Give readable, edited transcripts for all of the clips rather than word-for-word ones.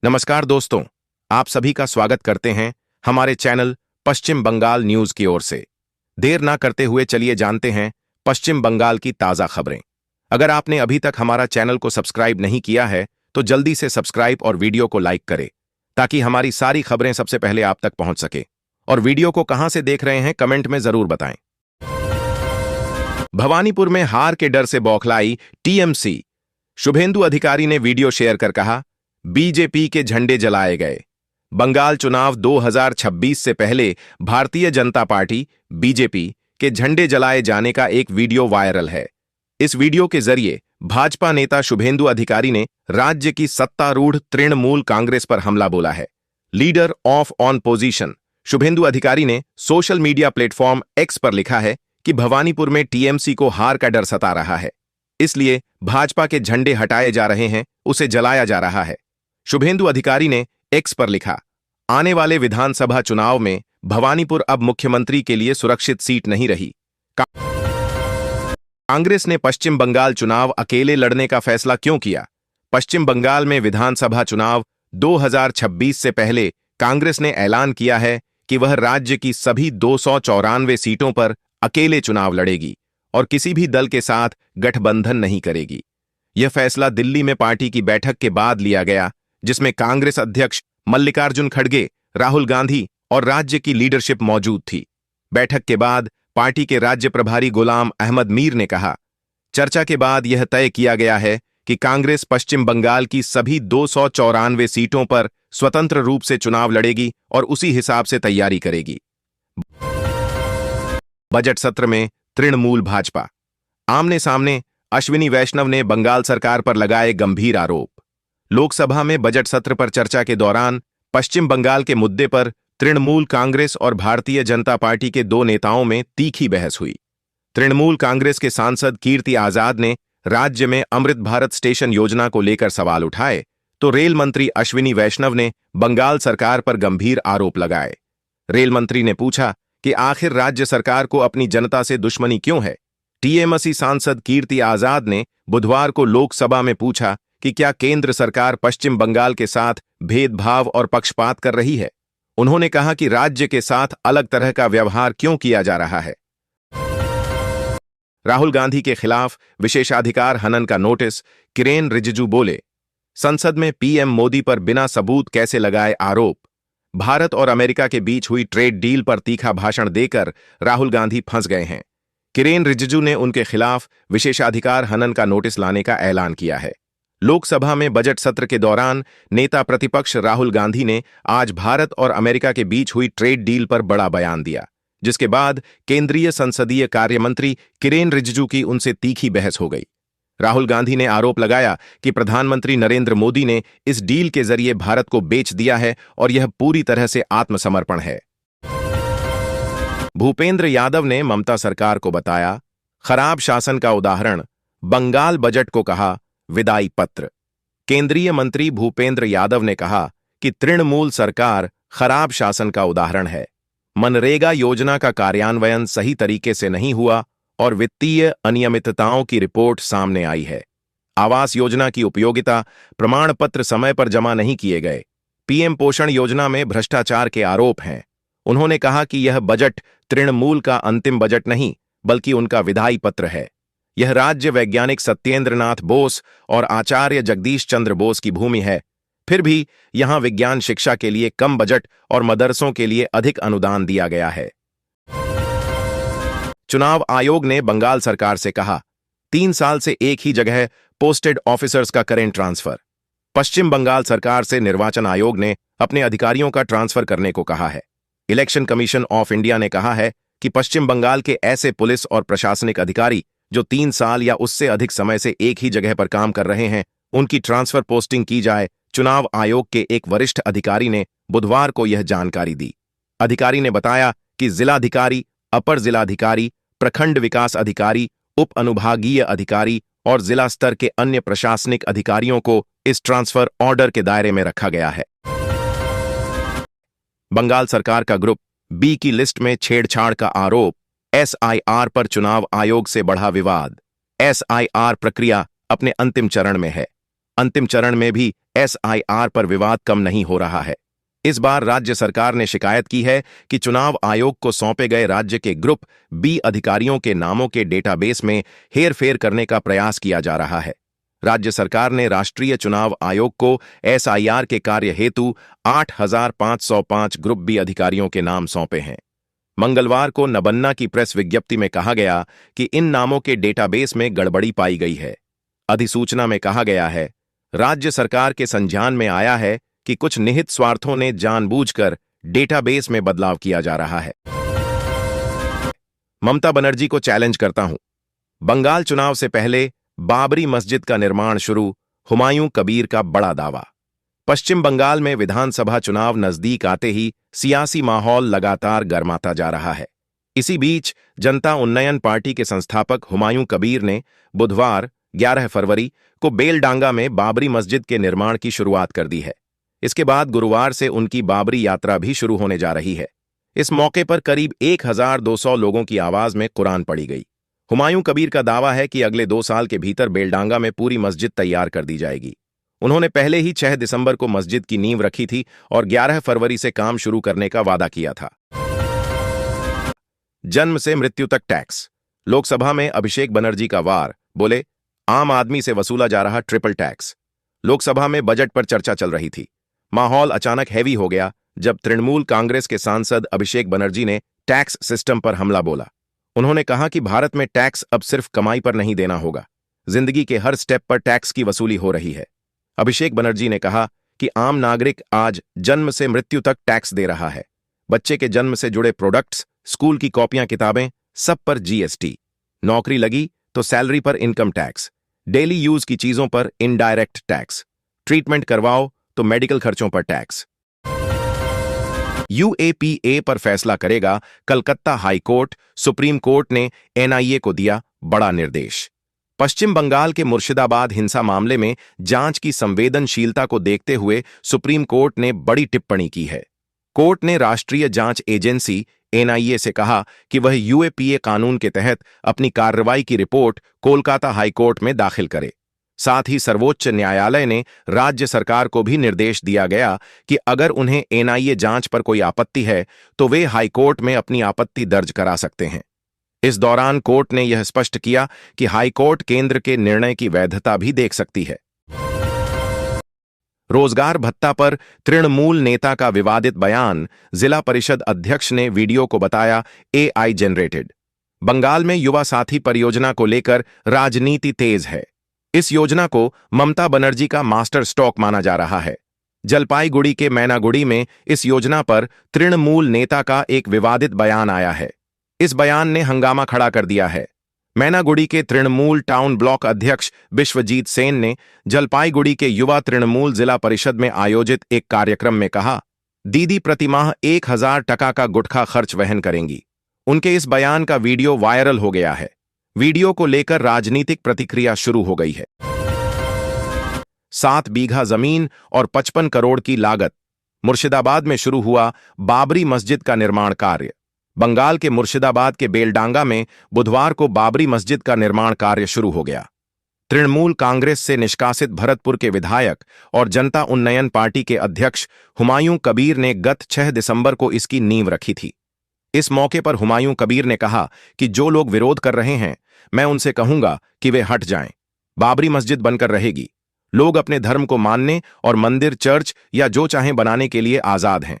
नमस्कार दोस्तों, आप सभी का स्वागत करते हैं हमारे चैनल पश्चिम बंगाल न्यूज की ओर से। देर ना करते हुए चलिए जानते हैं पश्चिम बंगाल की ताज़ा खबरें। अगर आपने अभी तक हमारा चैनल को सब्सक्राइब नहीं किया है तो जल्दी से सब्सक्राइब और वीडियो को लाइक करें ताकि हमारी सारी खबरें सबसे पहले आप तक पहुंच सके। और वीडियो को कहां से देख रहे हैं कमेंट में जरूर बताएं। भवानीपुर में हार के डर से बौखलाई टीएमसी। शुभेंदु अधिकारी ने वीडियो शेयर कर कहा, बीजेपी के झंडे जलाए गए। बंगाल चुनाव 2026 से पहले भारतीय जनता पार्टी बीजेपी के झंडे जलाए जाने का एक वीडियो वायरल है। इस वीडियो के जरिए भाजपा नेता शुभेंदु अधिकारी ने राज्य की सत्तारूढ़ तृणमूल कांग्रेस पर हमला बोला है। Leader of opposition Suvendu Adhikari ने सोशल मीडिया प्लेटफॉर्म एक्स पर लिखा है कि भवानीपुर में टीएमसी को हार का डर सता रहा है, इसलिए भाजपा के झंडे हटाए जा रहे हैं, उसे जलाया जा रहा है। शुभेंदु अधिकारी ने एक्स पर लिखा, आने वाले विधानसभा चुनाव में भवानीपुर अब मुख्यमंत्री के लिए सुरक्षित सीट नहीं रही। कांग्रेस ने पश्चिम बंगाल चुनाव अकेले लड़ने का फैसला क्यों किया? पश्चिम बंगाल में विधानसभा चुनाव 2026 से पहले कांग्रेस ने ऐलान किया है कि वह राज्य की सभी 294 सीटों पर अकेले चुनाव लड़ेगी और किसी भी दल के साथ गठबंधन नहीं करेगी। यह फैसला दिल्ली में पार्टी की बैठक के बाद लिया गया, जिसमें कांग्रेस अध्यक्ष मल्लिकार्जुन खड़गे, राहुल गांधी और राज्य की लीडरशिप मौजूद थी। बैठक के बाद पार्टी के राज्य प्रभारी गुलाम अहमद मीर ने कहा, चर्चा के बाद यह तय किया गया है कि कांग्रेस पश्चिम बंगाल की सभी 294 सीटों पर स्वतंत्र रूप से चुनाव लड़ेगी और उसी हिसाब से तैयारी करेगी। बजट सत्र में तृणमूल भाजपा आमने सामने। अश्विनी वैष्णव ने बंगाल सरकार पर लगाए गंभीर आरोप। लोकसभा में बजट सत्र पर चर्चा के दौरान पश्चिम बंगाल के मुद्दे पर तृणमूल कांग्रेस और भारतीय जनता पार्टी के दो नेताओं में तीखी बहस हुई। तृणमूल कांग्रेस के सांसद कीर्ति आजाद ने राज्य में अमृत भारत स्टेशन योजना को लेकर सवाल उठाए, तो रेल मंत्री अश्विनी वैष्णव ने बंगाल सरकार पर गंभीर आरोप लगाए। रेल मंत्री ने पूछा कि आखिर राज्य सरकार को अपनी जनता से दुश्मनी क्यों है। टीएमसी सांसद कीर्ति आजाद ने बुधवार को लोकसभा में पूछा कि क्या केंद्र सरकार पश्चिम बंगाल के साथ भेदभाव और पक्षपात कर रही है। उन्होंने कहा कि राज्य के साथ अलग तरह का व्यवहार क्यों किया जा रहा है। राहुल गांधी के खिलाफ विशेषाधिकार हनन का नोटिस। किरेन रिजिजू बोले, संसद में पीएम मोदी पर बिना सबूत कैसे लगाए आरोप। भारत और अमेरिका के बीच हुई ट्रेड डील पर तीखा भाषण देकर राहुल गांधी फंस गए हैं। किरेन रिजिजू ने उनके खिलाफ विशेषाधिकार हनन का नोटिस लाने का ऐलान किया है। लोकसभा में बजट सत्र के दौरान नेता प्रतिपक्ष राहुल गांधी ने आज भारत और अमेरिका के बीच हुई ट्रेड डील पर बड़ा बयान दिया, जिसके बाद केंद्रीय संसदीय कार्य मंत्री किरेन रिजिजू की उनसे तीखी बहस हो गई। राहुल गांधी ने आरोप लगाया कि प्रधानमंत्री नरेंद्र मोदी ने इस डील के जरिए भारत को बेच दिया है और यह पूरी तरह से आत्मसमर्पण है। भूपेंद्र यादव ने ममता सरकार को बताया खराब शासन का उदाहरण। बंगाल बजट को कहा विदाई पत्र। केंद्रीय मंत्री भूपेंद्र यादव ने कहा कि तृणमूल सरकार खराब शासन का उदाहरण है। मनरेगा योजना का कार्यान्वयन सही तरीके से नहीं हुआ और वित्तीय अनियमितताओं की रिपोर्ट सामने आई है। आवास योजना की उपयोगिता प्रमाण पत्र समय पर जमा नहीं किए गए। पीएम पोषण योजना में भ्रष्टाचार के आरोप हैं। उन्होंने कहा कि यह बजट तृणमूल का अंतिम बजट नहीं बल्कि उनका विदाई पत्र है। यह राज्य वैज्ञानिक सत्येंद्र नाथ बोस और आचार्य जगदीश चंद्र बोस की भूमि है, फिर भी यहां विज्ञान शिक्षा के लिए कम बजट और मदरसों के लिए अधिक अनुदान दिया गया है। चुनाव आयोग ने बंगाल सरकार से कहा 3 साल से एक ही जगह पोस्टेड ऑफिसर्स का करें ट्रांसफर। पश्चिम बंगाल सरकार से निर्वाचन आयोग ने अपने अधिकारियों का ट्रांसफर करने को कहा है। इलेक्शन कमीशन ऑफ इंडिया ने कहा है कि पश्चिम बंगाल के ऐसे पुलिस और प्रशासनिक अधिकारी जो 3 साल या उससे अधिक समय से एक ही जगह पर काम कर रहे हैं, उनकी ट्रांसफर पोस्टिंग की जाए। चुनाव आयोग के एक वरिष्ठ अधिकारी ने बुधवार को यह जानकारी दी। अधिकारी ने बताया कि जिलाधिकारी, अपर जिलाधिकारी, प्रखंड विकास अधिकारी, उप अनुभागीय अधिकारी और जिला स्तर के अन्य प्रशासनिक अधिकारियों को इस ट्रांसफर ऑर्डर के दायरे में रखा गया है। बंगाल सरकार का ग्रुप बी की लिस्ट में छेड़छाड़ का आरोप। एसआईआर पर चुनाव आयोग से बढ़ा विवाद। एसआईआर प्रक्रिया अपने अंतिम चरण में है। अंतिम चरण में भी एसआईआर पर विवाद कम नहीं हो रहा है। इस बार राज्य सरकार ने शिकायत की है कि चुनाव आयोग को सौंपे गए राज्य के ग्रुप बी अधिकारियों के नामों के डेटाबेस में हेरफेर करने का प्रयास किया जा रहा है। राज्य सरकार ने राष्ट्रीय चुनाव आयोग को एसआईआर के कार्य हेतु 8,505 ग्रुप बी अधिकारियों के नाम सौंपे हैं। मंगलवार को नबन्ना की प्रेस विज्ञप्ति में कहा गया कि इन नामों के डेटाबेस में गड़बड़ी पाई गई है। अधिसूचना में कहा गया है, राज्य सरकार के संज्ञान में आया है कि कुछ निहित स्वार्थों ने जानबूझकर डेटाबेस में बदलाव किया जा रहा है। ममता बनर्जी को चैलेंज करता हूं। बंगाल चुनाव से पहले बाबरी मस्जिद का निर्माण शुरू, हुमायूं कबीर का बड़ा दावा। पश्चिम बंगाल में विधानसभा चुनाव नजदीक आते ही सियासी माहौल लगातार गर्माता जा रहा है। इसी बीच जनता उन्नयन पार्टी के संस्थापक हुमायूं कबीर ने बुधवार 11 फरवरी को बेलडांगा में बाबरी मस्जिद के निर्माण की शुरुआत कर दी है। इसके बाद गुरुवार से उनकी बाबरी यात्रा भी शुरू होने जा रही है। इस मौके पर करीब 1,200 लोगों की आवाज में कुरान पढ़ी गई। हुमायूं कबीर का दावा है कि अगले 2 साल के भीतर बेलडांगा में पूरी मस्जिद तैयार कर दी जाएगी। उन्होंने पहले ही 6 दिसंबर को मस्जिद की नींव रखी थी और 11 फरवरी से काम शुरू करने का वादा किया था। जन्म से मृत्यु तक टैक्स। लोकसभा में अभिषेक बनर्जी का वार, बोले आम आदमी से वसूला जा रहा ट्रिपल टैक्स। लोकसभा में बजट पर चर्चा चल रही थी। माहौल अचानक हैवी हो गया जब तृणमूल कांग्रेस के सांसद अभिषेक बनर्जी ने टैक्स सिस्टम पर हमला बोला। उन्होंने कहा कि भारत में टैक्स अब सिर्फ कमाई पर नहीं देना होगा, जिंदगी के हर स्टेप पर टैक्स की वसूली हो रही है। अभिषेक बनर्जी ने कहा कि आम नागरिक आज जन्म से मृत्यु तक टैक्स दे रहा है। बच्चे के जन्म से जुड़े प्रोडक्ट्स, स्कूल की कॉपियां, किताबें, सब पर जीएसटी। नौकरी लगी तो सैलरी पर इनकम टैक्स, डेली यूज की चीजों पर इनडायरेक्ट टैक्स, ट्रीटमेंट करवाओ तो मेडिकल खर्चों पर टैक्स। यूएपीए पर फैसला करेगा Calcutta high court. Supreme court ने एनआईए को दिया बड़ा निर्देश। पश्चिम बंगाल के मुर्शिदाबाद हिंसा मामले में जांच की संवेदनशीलता को देखते हुए सुप्रीम कोर्ट ने बड़ी टिप्पणी की है। कोर्ट ने राष्ट्रीय जांच एजेंसी एनआईए से कहा कि वह यूएपीए कानून के तहत अपनी कार्रवाई की रिपोर्ट कोलकाता हाईकोर्ट में दाखिल करे। साथ ही सर्वोच्च न्यायालय ने राज्य सरकार को भी निर्देश दिया गया कि अगर उन्हें एनआईए जांच पर कोई आपत्ति है तो वे हाईकोर्ट में अपनी आपत्ति दर्ज करा सकते हैं। इस दौरान कोर्ट ने यह स्पष्ट किया कि हाईकोर्ट केंद्र के निर्णय की वैधता भी देख सकती है। रोजगार भत्ता पर तृणमूल नेता का विवादित बयान, जिला परिषद अध्यक्ष ने वीडियो को बताया एआई जनरेटेड। बंगाल में युवा साथी परियोजना को लेकर राजनीति तेज है। इस योजना को ममता बनर्जी का मास्टर स्ट्रोक माना जा रहा है। जलपाईगुड़ी के मैनागुड़ी में इस योजना पर तृणमूल नेता का एक विवादित बयान आया है। इस बयान ने हंगामा खड़ा कर दिया है। मैनागुड़ी के तृणमूल टाउन ब्लॉक अध्यक्ष विश्वजीत सेन ने जलपाईगुड़ी के युवा तृणमूल जिला परिषद में आयोजित एक कार्यक्रम में कहा, दीदी प्रतिमाह 1,000 टका का गुटखा खर्च वहन करेंगी। उनके इस बयान का वीडियो वायरल हो गया है। वीडियो को लेकर राजनीतिक प्रतिक्रिया शुरू हो गई है। 7 बीघा जमीन और 55 करोड़ की लागत। मुर्शिदाबाद में शुरू हुआ बाबरी मस्जिद का निर्माण कार्य। बंगाल के मुर्शिदाबाद के बेलडांगा में बुधवार को बाबरी मस्जिद का निर्माण कार्य शुरू हो गया। तृणमूल कांग्रेस से निष्कासित भरतपुर के विधायक और जनता उन्नयन पार्टी के अध्यक्ष हुमायूं कबीर ने गत 6 दिसंबर को इसकी नींव रखी थी। इस मौके पर हुमायूं कबीर ने कहा कि जो लोग विरोध कर रहे हैं, मैं उनसे कहूंगा कि वे हट जाएं। बाबरी मस्जिद बनकर रहेगी। लोग अपने धर्म को मानने और मंदिर, चर्च या जो चाहें बनाने के लिए आजाद हैं।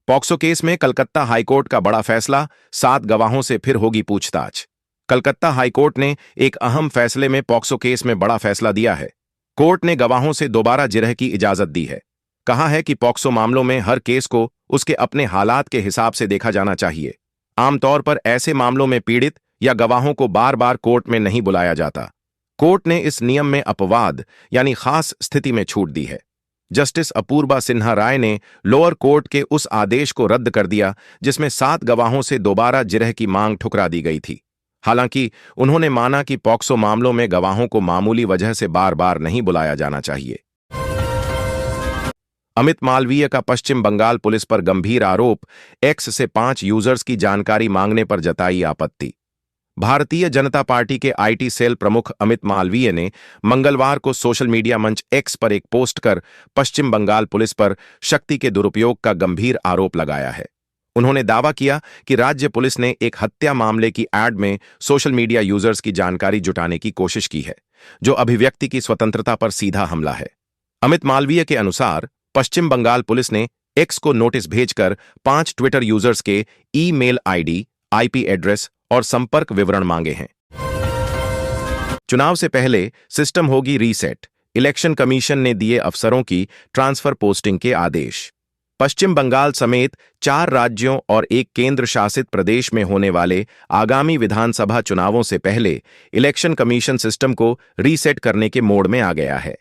पॉक्सो केस में कलकत्ता हाईकोर्ट का बड़ा फैसला, 7 गवाहों से फिर होगी पूछताछ। कलकत्ता हाईकोर्ट ने एक अहम फैसले में पॉक्सो केस में बड़ा फैसला दिया है। कोर्ट ने गवाहों से दोबारा जिरह की इजाजत दी है। कहा है कि पॉक्सो मामलों में हर केस को उसके अपने हालात के हिसाब से देखा जाना चाहिए। आमतौर पर ऐसे मामलों में पीड़ित या गवाहों को बार बार कोर्ट में नहीं बुलाया जाता। कोर्ट ने इस नियम में अपवाद यानी खास स्थिति में छूट दी है। जस्टिस अपूर्वा सिन्हा राय ने लोअर कोर्ट के उस आदेश को रद्द कर दिया जिसमें 7 गवाहों से दोबारा जिरह की मांग ठुकरा दी गई थी। हालांकि उन्होंने माना कि पॉक्सो मामलों में गवाहों को मामूली वजह से बार बार नहीं बुलाया जाना चाहिए। अमित मालवीय का पश्चिम बंगाल पुलिस पर गंभीर आरोप, एक्स से 5 यूजर्स की जानकारी मांगने पर जताई आपत्ति। भारतीय जनता पार्टी के आईटी सेल प्रमुख अमित मालवीय ने मंगलवार को सोशल मीडिया मंच एक्स पर एक पोस्ट कर पश्चिम बंगाल पुलिस पर शक्ति के दुरुपयोग का गंभीर आरोप लगाया है। उन्होंने दावा किया कि राज्य पुलिस ने एक हत्या मामले की एड में सोशल मीडिया यूजर्स की जानकारी जुटाने की कोशिश की है, जो अभिव्यक्ति की स्वतंत्रता पर सीधा हमला है। अमित मालवीय के अनुसार पश्चिम बंगाल पुलिस ने एक्स को नोटिस भेजकर 5 ट्विटर यूजर्स के ईमेल आईडी, आईपी एड्रेस और संपर्क विवरण मांगे हैं। चुनाव से पहले सिस्टम होगी रीसेट, इलेक्शन कमीशन ने दिए अफसरों की ट्रांसफर पोस्टिंग के आदेश। पश्चिम बंगाल समेत 4 राज्यों और एक केंद्र शासित प्रदेश में होने वाले आगामी विधानसभा चुनावों से पहले इलेक्शन कमीशन सिस्टम को रीसेट करने के मोड में आ गया है।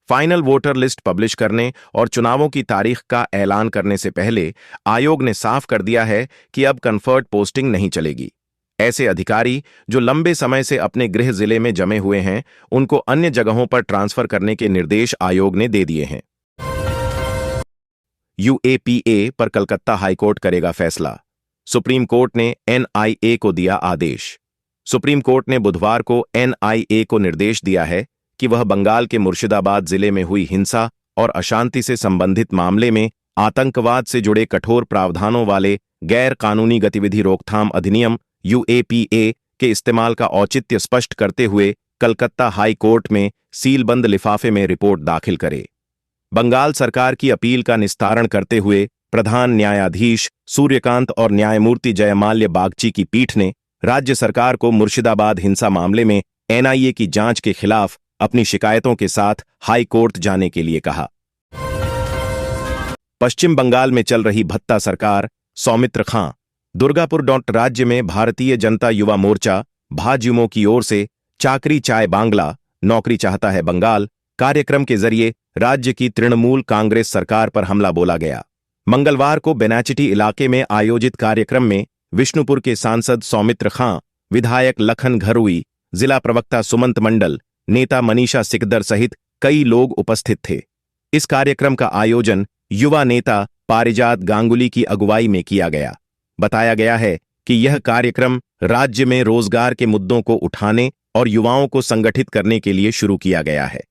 फाइनल वोटर लिस्ट पब्लिश करने और चुनावों की तारीख का ऐलान करने से पहले आयोग ने साफ कर दिया है कि अब कन्फर्ट पोस्टिंग नहीं चलेगी। ऐसे अधिकारी जो लंबे समय से अपने गृह जिले में जमे हुए हैं, उनको अन्य जगहों पर ट्रांसफर करने के निर्देश आयोग ने दे दिए हैं। यूएपीए पर कलकत्ता हाईकोर्ट करेगा फैसला, सुप्रीम कोर्ट ने एनआईए को दिया आदेश। सुप्रीम कोर्ट ने बुधवार को एनआईए को निर्देश दिया है कि वह बंगाल के मुर्शिदाबाद जिले में हुई हिंसा और अशांति से संबंधित मामले में आतंकवाद से जुड़े कठोर प्रावधानों वाले गैर कानूनी गतिविधि रोकथाम अधिनियम यूएपीए के इस्तेमाल का औचित्य स्पष्ट करते हुए कलकत्ता हाई कोर्ट में सीलबंद लिफाफे में रिपोर्ट दाखिल करे। बंगाल सरकार की अपील का निस्तारण करते हुए प्रधान न्यायाधीश सूर्यकांत और न्यायमूर्ति जयमाल्य बागची की पीठ ने राज्य सरकार को मुर्शिदाबाद हिंसा मामले में एनआईए की जांच के खिलाफ अपनी शिकायतों के साथ हाई कोर्ट जाने के लिए कहा। पश्चिम बंगाल में चल रही भत्ता सरकार, सौमित्र खां। दुर्गापुर राज्य में भारतीय जनता युवा मोर्चा भाजयुमो की ओर से चाकरी चाय बांग्ला, नौकरी चाहता है बंगाल कार्यक्रम के जरिए राज्य की तृणमूल कांग्रेस सरकार पर हमला बोला गया। मंगलवार को बेनाचिटी इलाके में आयोजित कार्यक्रम में विष्णुपुर के सांसद सौमित्र खां, विधायक लखन घरुई, जिला प्रवक्ता सुमंत मंडल, नेता मनीषा सिकदर सहित कई लोग उपस्थित थे। इस कार्यक्रम का आयोजन युवा नेता पारिजात गांगुली की अगुवाई में किया गया। बताया गया है कि यह कार्यक्रम राज्य में रोजगार के मुद्दों को उठाने और युवाओं को संगठित करने के लिए शुरू किया गया है।